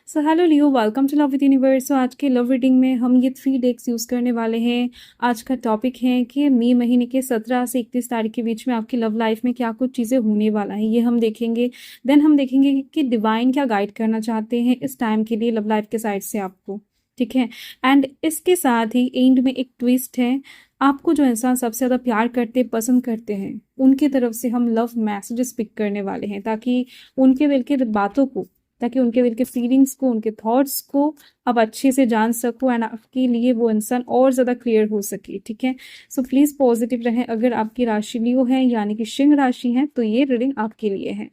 So hello Leo, welcome to love with universe. आज के love reading में हम ये 3 डेक्स यूज़ करने वाले हैं। आज का टॉपिक है कि मई महीने के 17 से 31 तारीख के बीच में आपकी लव लाइफ में क्या कुछ चीज़ें होने वाला है, ये हम देखेंगे। देन हम देखेंगे कि डिवाइन क्या गाइड करना चाहते हैं इस टाइम के लिए लव लाइफ के साइड से आपको, ठीक है। एंड इसके साथ ही एंड में एक ट्विस्ट है। आपको जो इंसान सबसे ज़्यादा प्यार करते पसंद करते हैं उनकी तरफ से हम लव मैसेजेस पिक करने वाले हैं, ताकि उनके दिल की बातों को, ताकि उनके दिल के फीलिंग्स को, उनके थॉट्स को आप अच्छे से जान सको एंड आपके लिए वो इंसान और ज़्यादा क्लियर हो सके, ठीक है। सो प्लीज़ पॉजिटिव रहें। अगर आपकी राशि लियो है यानी कि सिंह राशि है तो ये रीडिंग आपके लिए है।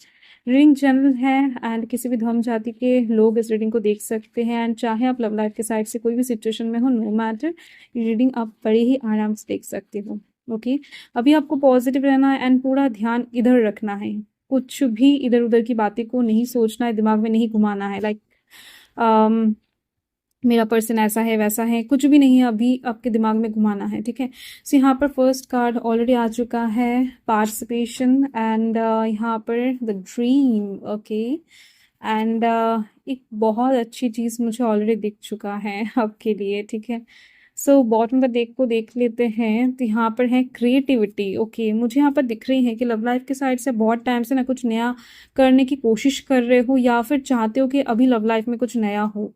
रीडिंग जनरल है एंड किसी भी धर्म जाति के लोग इस रीडिंग को देख सकते हैं। एंड चाहे आप लव लाइफ के साइड से कोई भी सिचुएशन में हो, नो मैटर, ये रीडिंग आप बड़े ही आराम से देख सकते हो। ओके, अभी आपको पॉजिटिव रहना है एंड पूरा ध्यान इधर रखना है। कुछ भी इधर उधर की बातें को नहीं सोचना है, दिमाग में नहीं घुमाना है। लाइक मेरा पर्सन ऐसा है वैसा है, कुछ भी नहीं है अभी आपके दिमाग में घुमाना है, ठीक है। सो यहाँ पर फर्स्ट कार्ड ऑलरेडी आ चुका है, पार्टिसिपेशन। एंड यहाँ पर द ड्रीम, ओके। एंड एक बहुत अच्छी चीज़ मुझे ऑलरेडी दिख चुका है आपके लिए, ठीक है। सो बॉटम द डेक को देख लेते हैं तो यहाँ पर है क्रिएटिविटी। ओके, मुझे यहाँ पर दिख रही है कि लव लाइफ के साइड से बहुत टाइम से ना कुछ नया करने की कोशिश कर रहे हो या फिर चाहते हो कि अभी लव लाइफ में कुछ नया हो,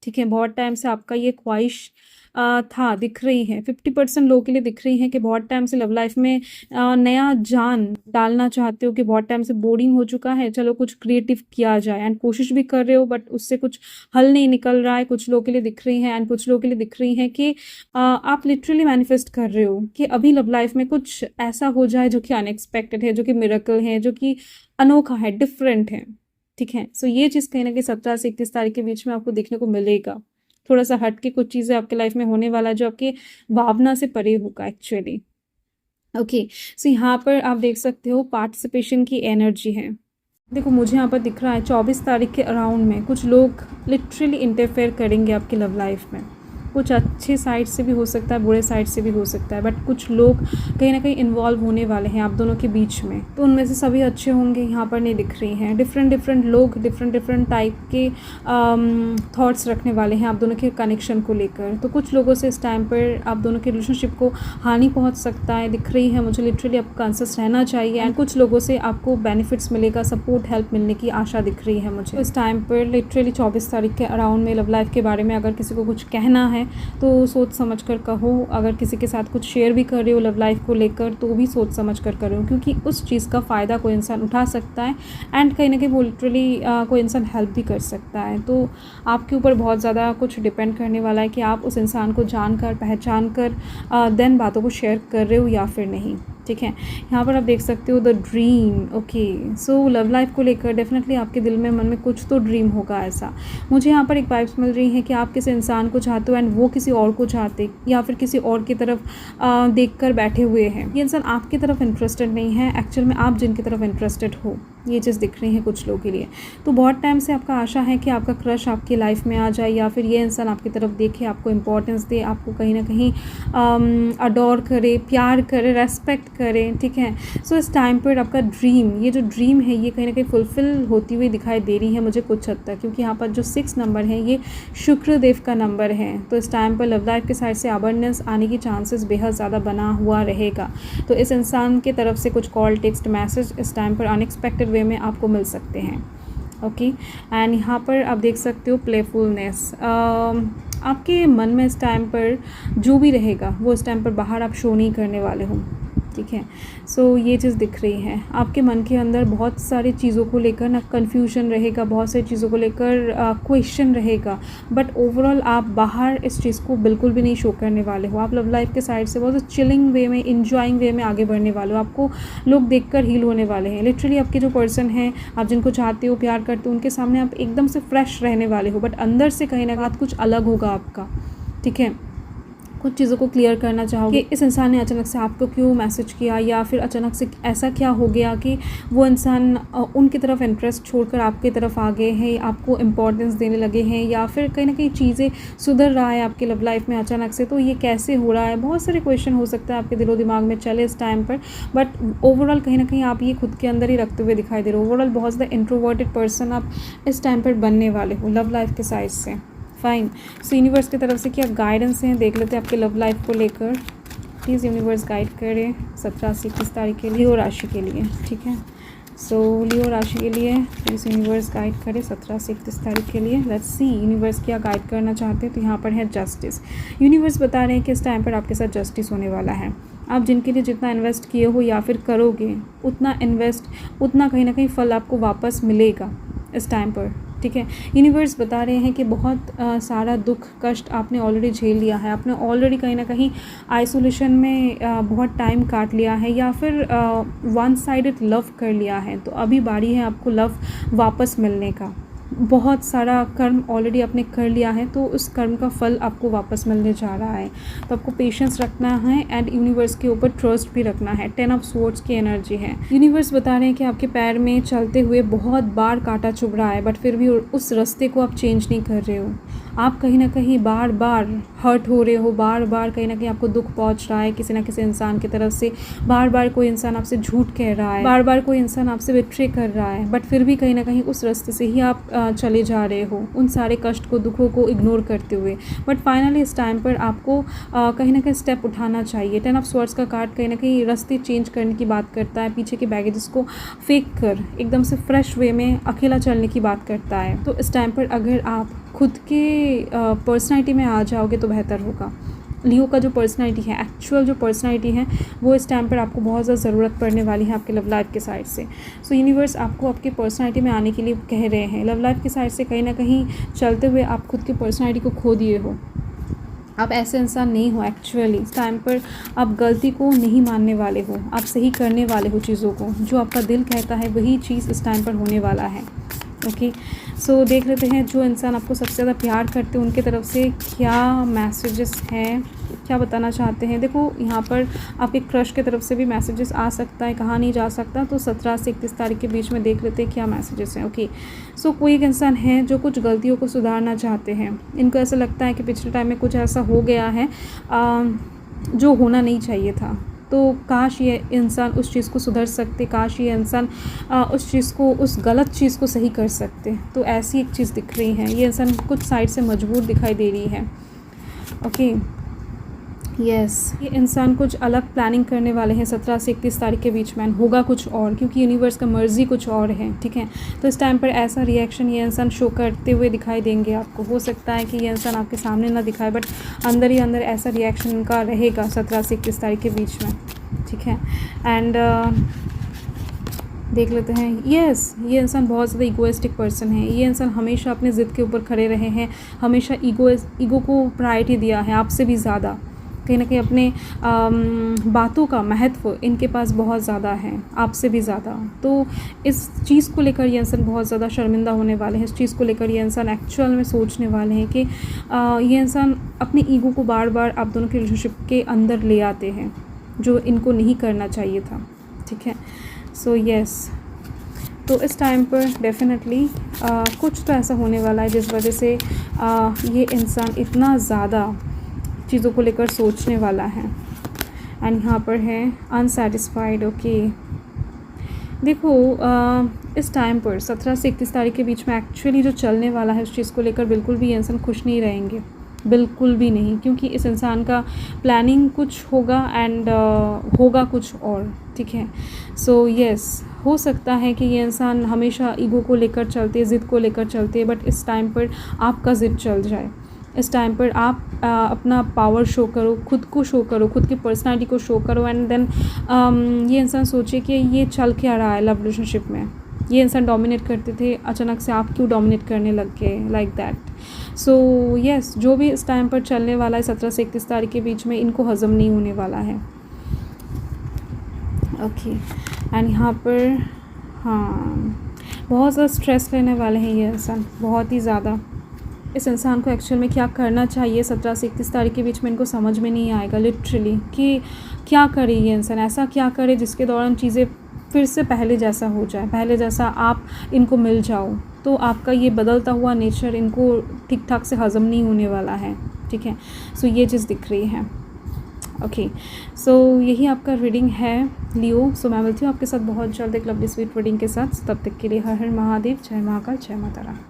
ठीक है। बहुत टाइम से आपका ये ख्वाहिश था, दिख रही है। 50% लोगों के लिए दिख रही है कि बहुत टाइम से लव लाइफ में नया जान डालना चाहते हो, कि बहुत टाइम से बोरिंग हो चुका है, चलो कुछ क्रिएटिव किया जाए। एंड कोशिश भी कर रहे हो बट उससे कुछ हल नहीं निकल रहा है। कुछ लोगों के लिए दिख रही है एंड कुछ लोगों के लिए दिख रही है कि आप लिटरली मैनिफेस्ट कर रहे हो कि अभी लव लाइफ में कुछ ऐसा हो जाए जो कि अनएक्सपेक्टेड है, जो कि मिरेकल है, जो कि अनोखा है, डिफरेंट है, ठीक है। सो ये चीज़ कहीं ना कहीं 17 से 31 तारीख के बीच में आपको देखने को मिलेगा। थोड़ा सा हट के कुछ चीज़ें आपके लाइफ में होने वाला है जो आपकी भावना से परे होगा एक्चुअली। ओके, सो यहाँ पर आप देख सकते हो पार्टिसिपेशन की एनर्जी है। देखो मुझे यहाँ पर दिख रहा है 24 तारीख के अराउंड में कुछ लोग लिटरली इंटरफेयर करेंगे आपकी लव लाइफ में। कुछ अच्छे साइड से भी हो सकता है, बुरे साइड से भी हो सकता है, बट कुछ लोग कहीं ना कहीं इन्वॉल्व होने वाले हैं आप दोनों के बीच में। तो उनमें से सभी अच्छे होंगे यहाँ पर नहीं दिख रही हैं। डिफरेंट लोग डिफरेंट टाइप के थॉट्स रखने वाले हैं आप दोनों के कनेक्शन को लेकर। तो कुछ लोगों से इस टाइम पर आप दोनों के रिलेशनशिप को हानि पहुँच सकता है, दिख रही है मुझे। लिटरली आपको कॉन्शियस रहना चाहिए एंड कुछ लोगों से आपको बेनिफिट्स मिलेगा, सपोर्ट हेल्प मिलने की आशा दिख रही है मुझे। तो इस टाइम पर लिटरली 24 तारीख के अराउंड में लव लाइफ के बारे में अगर किसी को कुछ कहना है तो सोच समझ कर कहो। अगर किसी के साथ कुछ शेयर भी कर रहे हो लव लाइफ को लेकर तो भी सोच समझ कर करो, क्योंकि उस चीज़ का फ़ायदा कोई इंसान उठा सकता है एंड कहीं ना कहीं वो लिटरली कोई इंसान हेल्प भी कर सकता है। तो आपके ऊपर बहुत ज़्यादा कुछ डिपेंड करने वाला है कि आप उस इंसान को जानकर पहचान कर देन बातों को शेयर कर रहे हो या फिर नहीं, ठीक है। यहाँ पर आप देख सकते हो the dream. Okay, so love life को लेकर डेफिनेटली आपके दिल में मन में कुछ तो ड्रीम होगा ऐसा। मुझे यहाँ पर एक वाइब्स मिल रही है कि आप किसी इंसान को चाहते हो एंड वो किसी और को चाहते, या फिर किसी और की तरफ देख कर बैठे हुए हैं। ये इंसान आपकी तरफ इंटरेस्टेड नहीं है, एक्चुअल में आप जिनकी तरफ इंटरेस्टेड हो, ये चीज़ दिख रही है कुछ लोगों के लिए। तो बहुत टाइम से आपका आशा है कि आपका क्रश आपकी लाइफ में आ जाए, या फिर ये इंसान आपकी तरफ देखे, आपको इंपॉर्टेंस दे, आपको कहीं ना कहीं अडोर करे, प्यार करे, रेस्पेक्ट करें, ठीक है। सो इस टाइम पर आपका ड्रीम, ये जो ड्रीम है ये कहीं ना कहीं फुलफिल होती हुई दिखाई दे रही है मुझे कुछ हद तक, क्योंकि यहाँ पर जो 6 नंबर है ये शुक्रदेव का नंबर है। तो इस टाइम पर लव लाइफ के साइड से अबंडेंस आने की चांसेस बेहद ज़्यादा बना हुआ रहेगा। तो इस इंसान की तरफ से कुछ कॉल, टेक्स्ट, मैसेज इस टाइम पर अनएक्सपेक्टेड वे में आपको मिल सकते हैं। ओके, एंड यहाँ पर आप देख सकते हो प्लेफुलनेस। आपके मन में इस टाइम पर जो भी रहेगा वो इस टाइम पर बाहर आप शो नहीं करने वाले हो, ठीक है। सो ये चीज़ दिख रही है। आपके मन के अंदर बहुत सारी चीज़ों को लेकर ना कन्फ्यूजन रहेगा, बहुत सारी चीज़ों को लेकर क्वेश्चन रहेगा, बट ओवरऑल आप बाहर इस चीज़ को बिल्कुल भी नहीं शो करने वाले हो। आप लव लाइफ के साइड से बहुत चिलिंग वे में, इंजॉइंग वे में आगे बढ़ने वाले हो। आपको लोग देखकर हील होने वाले हैं। लिटरली आपके जो पर्सन हैं, आप जिनको चाहते हो, प्यार करते हो, उनके सामने आप एकदम से फ्रेश रहने वाले हो, बट अंदर से कहीं ना कहीं कुछ अलग होगा आपका, ठीक है। कुछ चीज़ों को क्लियर करना चाहोगे कि इस इंसान ने अचानक से आपको क्यों मैसेज किया, या फिर अचानक से ऐसा क्या हो गया कि वो इंसान उनकी तरफ इंटरेस्ट छोड़कर आपकी तरफ आ गए हैं, आपको इम्पोर्टेंस देने लगे हैं, या फिर कहीं ना कहीं चीज़ें सुधर रहा है आपके लव लाइफ में अचानक से। तो ये कैसे हो रहा है, बहुत सारे क्वेश्चन हो सकता है आपके दिलो दिमाग में चले इस टाइम पर, बट ओवरऑल कहीं ना कहीं आप ये खुद के अंदर ही रखते हुए दिखाई दे रहे हो। ओवरऑल बहुत ज़्यादा इंट्रोवर्टेड पर्सन आप इस टाइम पर बनने वाले हो लव लाइफ के साइड से। फाइन। सो यूनिवर्स की तरफ से क्या गाइडेंस हैं देख लेते हैं आपके लव लाइफ को लेकर। प्लीज़ यूनिवर्स गाइड करें 17 से 21 तारीख के लिए लियो राशि के लिए, ठीक है। सो लियो राशि के लिए प्लीज़ यूनिवर्स गाइड करें 17 से 31 तारीख के लिए। लेट्स सी यूनिवर्स क्या गाइड करना चाहते हैं। तो यहाँ पर है जस्टिस। यूनिवर्स बता रहे हैं कि इस टाइम पर आपके साथ जस्टिस होने वाला है। आप जिनके लिए जितना इन्वेस्ट किए हो या फिर करोगे उतना उतना कहीं ना कहीं फल आपको वापस मिलेगा इस टाइम पर, ठीक है। यूनिवर्स बता रहे हैं कि बहुत सारा दुख कष्ट आपने ऑलरेडी झेल लिया है, आपने ऑलरेडी कहीं ना कहीं आइसोलेशन में बहुत टाइम काट लिया है, या फिर वन साइडेड लव कर लिया है। तो अभी बारी है आपको लव वापस मिलने का। बहुत सारा कर्म ऑलरेडी आपने कर लिया है, तो उस कर्म का फल आपको वापस मिलने जा रहा है। तो आपको पेशेंस रखना है एंड यूनिवर्स के ऊपर ट्रस्ट भी रखना है। 10 ऑफ स्वॉर्ड्स की एनर्जी है। यूनिवर्स बता रहे हैं कि आपके पैर में चलते हुए बहुत बार कांटा चुभ रहा है, बट फिर भी उस रास्ते को आप चेंज नहीं कर रहे हो। आप कहीं ना कहीं बार बार हर्ट हो रहे हो, बार बार कहीं ना कहीं आपको दुख पहुंच रहा है किसी ना किसी इंसान की तरफ से। बार बार कोई इंसान आपसे झूठ कह रहा है, बार बार कोई इंसान आपसे बिट्रे कर रहा है, बट फिर भी कहीं ना कहीं उस रास्ते से ही आप चले जा रहे हो, उन सारे कष्ट को दुखों को इग्नोर करते हुए। बट फाइनली इस टाइम पर आपको कहीं ना कहीं स्टेप उठाना चाहिए। 10 ऑफ स्वॉर्ड्स का कार्ड कहीं ना कहीं रास्ते चेंज करने की बात करता है, पीछे के बैगेजेस को फेंक कर एकदम से फ्रेश वे में अकेला चलने की बात करता है। तो इस टाइम पर अगर आप खुद के पर्सनैलिटी में आ जाओगे तो बेहतर होगा। लियो का जो पर्सनैलिटी है, एक्चुअल जो पर्सनैलिटी है, वो इस टाइम पर आपको बहुत ज़्यादा ज़रूरत पड़ने वाली है आपके लव लाइफ के साइड से। सो यूनिवर्स आपको आपके पर्सनैलिटी में आने के लिए कह रहे हैं। लव लाइफ के साइड से कहीं ना कहीं चलते हुए आप खुद की पर्सनैलिटी को खो दिए हो। आप ऐसे इंसान नहीं हो एक्चुअली। इस टाइम पर आप गलती को नहीं मानने वाले हो, आप सही करने वाले हो चीज़ों को। जो आपका दिल कहता है वही चीज़ इस टाइम पर होने वाला है। ओके, सो देख लेते हैं जो इंसान आपको सबसे ज़्यादा प्यार करते हैं उनके तरफ से क्या मैसेजेस हैं, क्या बताना चाहते हैं। देखो यहाँ पर आपके क्रश की तरफ से भी मैसेजेस आ सकता है, कहाँ नहीं जा सकता। तो 17 से 31 तारीख के बीच में देख लेते हैं क्या मैसेजेस हैं। ओके, सो कोई एक इंसान है जो कुछ गलतियों को सुधारना चाहते हैं। इनको ऐसा लगता है कि पिछले टाइम में कुछ ऐसा हो गया है जो होना नहीं चाहिए था। तो काश ये इंसान उस चीज़ को सुधर सकते, काश ये इंसान उस चीज़ को, उस गलत चीज़ को सही कर सकते। तो ऐसी एक चीज़ दिख रही है। ये इंसान कुछ साइड से मजबूर दिखाई दे रही है। ओके, यस, ये इंसान कुछ अलग प्लानिंग करने वाले हैं 17 से 31 तारीख के बीच में। होगा कुछ और, क्योंकि यूनिवर्स का मर्जी कुछ और है, ठीक है। तो इस टाइम पर ऐसा रिएक्शन ये इंसान शो करते हुए दिखाई देंगे आपको। हो सकता है कि ये इंसान आपके सामने ना दिखाए, बट अंदर ही अंदर ऐसा रिएक्शन इनका रहेगा 17 से 31 तारीख के बीच में, ठीक है। एंड देख लेते हैं। यस, ये इंसान बहुत ज़्यादा ईगोइस्टिक पर्सन है। ये इंसान हमेशा अपने ज़िद के ऊपर खड़े रहे हैं, हमेशा ईगो को प्रायोरिटी दिया है आपसे भी ज़्यादा। कहीं ना कहीं अपने बातों का महत्व इनके पास बहुत ज़्यादा है, आपसे भी ज़्यादा। तो इस चीज़ को लेकर ये इंसान बहुत ज़्यादा शर्मिंदा होने वाले हैं। इस चीज़ को लेकर ये इंसान एक्चुअल में सोचने वाले हैं कि ये इंसान अपने ईगो को बार बार आप दोनों के रिलेशनशिप के अंदर ले आते हैं, जो इनको नहीं करना चाहिए था, ठीक है। सो यस, तो इस टाइम पर डेफिनेटली कुछ तो ऐसा होने वाला है जिस वजह से ये इंसान इतना ज़्यादा चीज़ों को लेकर सोचने वाला है। एंड यहाँ पर है अनसेटिस्फाइड। ओके, देखो इस टाइम पर 17 से 31 तारीख के बीच में एक्चुअली जो चलने वाला है उस चीज़ को लेकर बिल्कुल भी ये इंसान खुश नहीं रहेंगे, बिल्कुल भी नहीं। क्योंकि इस इंसान का प्लानिंग कुछ होगा एंड होगा कुछ और, ठीक है। सो यस, हो सकता है कि ये इंसान हमेशा ईगो को लेकर चलते, ज़िद को लेकर चलते, बट इस टाइम पर आपका ज़िद चल जाए। इस टाइम पर आप अपना पावर शो करो, खुद को शो करो, खुद की पर्सनालिटी को शो करो। एंड देन ये इंसान सोचे कि ये चल क्या रहा है लव रिलेशनशिप में। ये इंसान डोमिनेट करते थे, अचानक से आप क्यों डोमिनेट करने लग गए, लाइक दैट। सो यस, जो भी इस टाइम पर चलने वाला है 17 से 31 तारीख के बीच में, इनको हज़म नहीं होने वाला है। ओके, एंड यहाँ पर हाँ, बहुत ज़्यादा स्ट्रेस लेने वाले हैं ये इंसान, बहुत ही ज़्यादा। इस इंसान को एक्चुअल में क्या करना चाहिए 17 से 31 तारीख के बीच में, इनको समझ में नहीं आएगा लिटरली कि क्या करे ये इंसान, ऐसा क्या करे जिसके दौरान चीज़ें फिर से पहले जैसा हो जाए, पहले जैसा आप इनको मिल जाओ। तो आपका ये बदलता हुआ नेचर इनको ठीक ठाक से हज़म नहीं होने वाला है, ठीक है। सो ये चीज़ दिख रही है। ओके, सो यही आपका रीडिंग है लियो। सो मैं मिलती हूँ आपके साथ बहुत जल्द एक लवली स्वीट रीडिंग के साथ। तब तक के लिए हर हर महादेव, जय महाकाल, जय माता रानी।